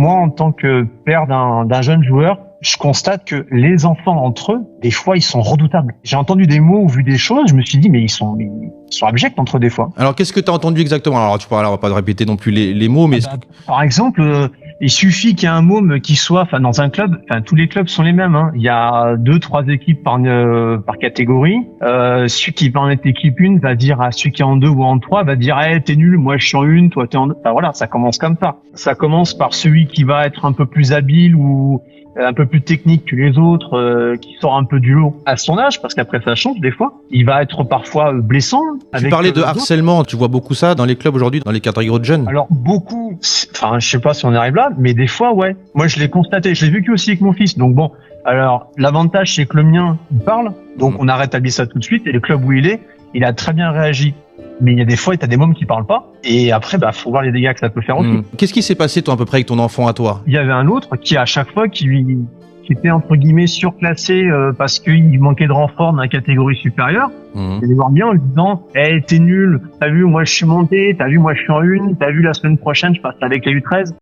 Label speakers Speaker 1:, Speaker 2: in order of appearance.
Speaker 1: moi, en tant que père d'un jeune joueur, je constate que les enfants entre eux, des fois, ils sont redoutables. J'ai entendu des mots ou vu des choses, je me suis dit, mais ils sont abjects entre eux des fois.
Speaker 2: Alors, qu'est-ce que tu as entendu exactement? Alors, tu parles, on va pas répéter non plus les mots, mais...
Speaker 1: Par exemple, il suffit qu'il y ait un môme qui soit, dans un club, tous les clubs sont les mêmes, hein. Il y a 2-3 équipes par catégorie. Celui qui va en être équipe 1 va dire à celui qui est en 2 ou en 3, va dire, t'es nul, moi je suis en 1, toi t'es en 2. Voilà, ça commence comme ça. Ça commence par celui qui va être un peu plus habile ou un peu plus technique que les autres, qui sort un peu du lot à son âge, parce qu'après ça change des fois. Il va être parfois blessant.
Speaker 2: Tu parlais de harcèlement, tu vois beaucoup ça dans les clubs aujourd'hui, dans les catégories de jeunes?
Speaker 1: Alors beaucoup, je sais pas si on arrive là, mais des fois ouais. Moi je l'ai constaté, je l'ai vécu aussi avec mon fils. Donc bon, alors l'avantage c'est que le mien il parle, donc on a rétabli ça tout de suite, et le club où il a très bien réagi. Mais il y a des fois, t'as des mômes qui parlent pas. Et après, faut voir les dégâts que ça peut faire aussi.
Speaker 2: Qu'est-ce qui s'est passé, toi, à peu près, avec ton enfant à toi?
Speaker 1: Il y avait un autre qui, à chaque fois, qui était, entre guillemets, surclassé, parce qu'il manquait de renfort dans la catégorie supérieure. Il allait voir bien en lui disant, t'es nul. T'as vu, moi, je suis monté. T'as vu, moi, je suis en 1. T'as vu, la semaine prochaine, je passe avec la U13.